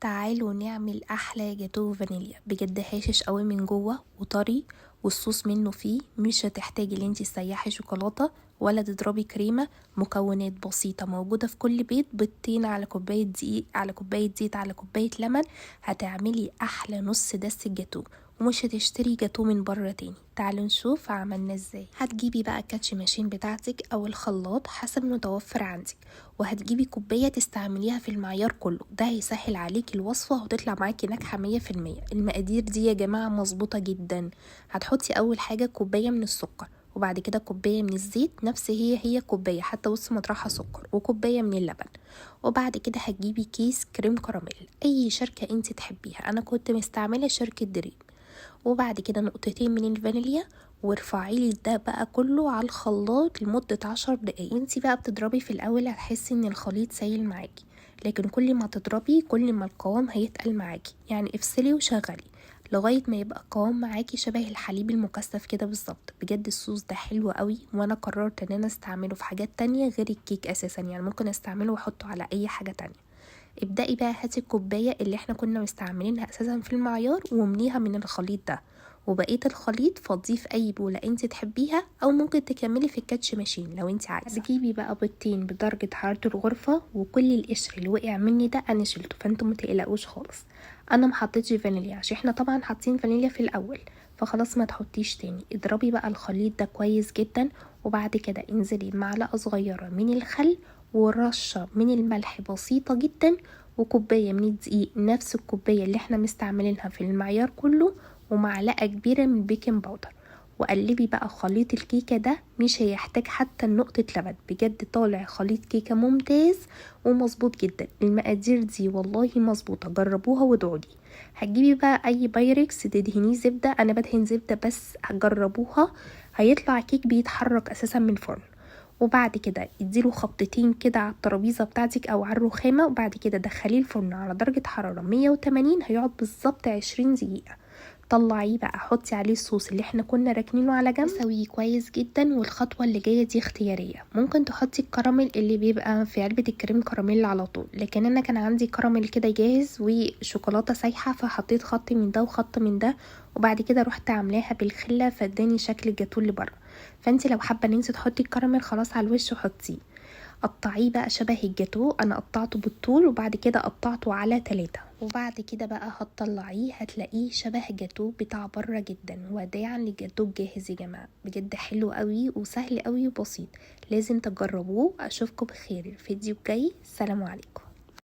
تعالوا نعمل احلى جاتوه فانيليا. بجد هاشش قوي من جوه وطري، والصوص منه فيه مش هتحتاجي ان انتي تسيحي شوكولاته ولا تضربي كريمه. مكونات بسيطه موجوده في كل بيت، بيضتين على كوبايه دقيق على كوبايه زيت على كوبايه لبن، هتعملي احلى نص دسة جاتوه ومش هتشتري جاتوه من بره تاني. تعالوا نشوف عملنا ازاي. هتجيبي بقى الكاتش ماشين بتاعتك او الخلاط حسب المتوفر عندك، وهتجيبي كوبايه تستعمليها في المعيار كله. ده هيسهل عليكي الوصفه وهتطلع معاكي ناجحه 100%. المقادير دي يا جماعه مظبوطه جدا. هتحطي اول حاجه كوبايه من السكر، وبعد كده كوبايه من الزيت، نفس هي كوبايه حتى بص مطرحها سكر، وكوبايه من اللبن. وبعد كده هتجيبي كيس كريم كراميل اي شركه انت تحبيها، انا كنت مستعمله شركه دريم. وبعد كده نقطتين من الفانيليا، وارفعي لي ده بقى كله على الخلاط لمدة 10 دقايق. وانتي بقى بتضربي في الاول هتحسي ان الخليط سايل معاكي، لكن كل ما تضربي كل ما القوام هيتقل معاكي. يعني افصلي وشغلي لغاية ما يبقى قوام معاكي شبه الحليب المكثف كده بالظبط. بجد الصوص ده حلو قوي، وانا قررت ان انا استعمله في حاجات تانية غير الكيك اساسا، يعني ممكن استعمله واحطه على اي حاجة تانية. ابدأي بقى هاتي الكوباية اللي احنا كنا مستعملينها اساسا في المعيار وامليها من الخليط ده، وبقية الخليط فضيه في اي بولة انت تحبيها، او ممكن تكملي في الكاتش ماشين لو انت عايزة. هتجيبي بقى بيضتين بدرجة حرارة الغرفة، وكل القشر اللي وقع مني ده انا شلته، فانتم متقلقوش خالص. انا محطتش فانيليا عشان احنا طبعا حاطين فانيليا في الاول، فخلاص ما تحطيش تاني. اضربي بقى الخليط ده كويس جدا، وبعد كده انزلي بمعلقة صغيرة من الخل ورشة من الملح بسيطة جدا، وكوباية من الدقيق نفس الكوباية اللي احنا مستعملينها في المعيار كله، ومعلقة كبيرة من البيكنج باودر. وقلبي بقى خليط الكيكة ده، مش هيحتاج حتى نقطة لبن. بجد طالع خليط كيكة ممتاز ومظبوط جدا. المقادير دي والله مظبوطة، جربوها وادعولي. هتجيبي بقى اي بايركس تدهنيه زبدة، انا بدهن زبدة بس، هجربوها. هيطلع كيك بيتحرك اساسا من الفرن. وبعد كده اديله خبطتين كده على الترابيزه بتاعتك او على الرخامه، وبعد كده دخليه الفرن على درجه حراره 180، هيقعد بالظبط 20 دقيقه. طلعيه بقى، حطي عليه الصوص اللي احنا كنا راكنينه على جنب، سويه كويس جدا. والخطوه اللي جايه دي اختياريه، ممكن تحطي الكراميل اللي بيبقى في علبه الكريم كراميل على طول، لكن انا كان عندي كراميل كده جاهز وشوكولاته سايحه، فحطيت خط من ده وخط من ده، وبعد كده رحت عاملاها بالخله فاداني شكل الجاتوه اللي بره. فانت لو حابه ان انت تحطي الكراميل خلاص على الوش وحطيه. قطعيه بقى شبه الجاتوه، انا قطعته بالطول وبعد كده قطعته على 3، وبعد كده بقى هتطلعيه هتلاقيه شبه الجاتوه بتاع بره جدا. وداعا للجاتوه الجاهز يا جماعه، بجد حلو قوي وسهل قوي وبسيط، لازم تجربوه. اشوفكم بخير الفيديو الجاي، سلام عليكم.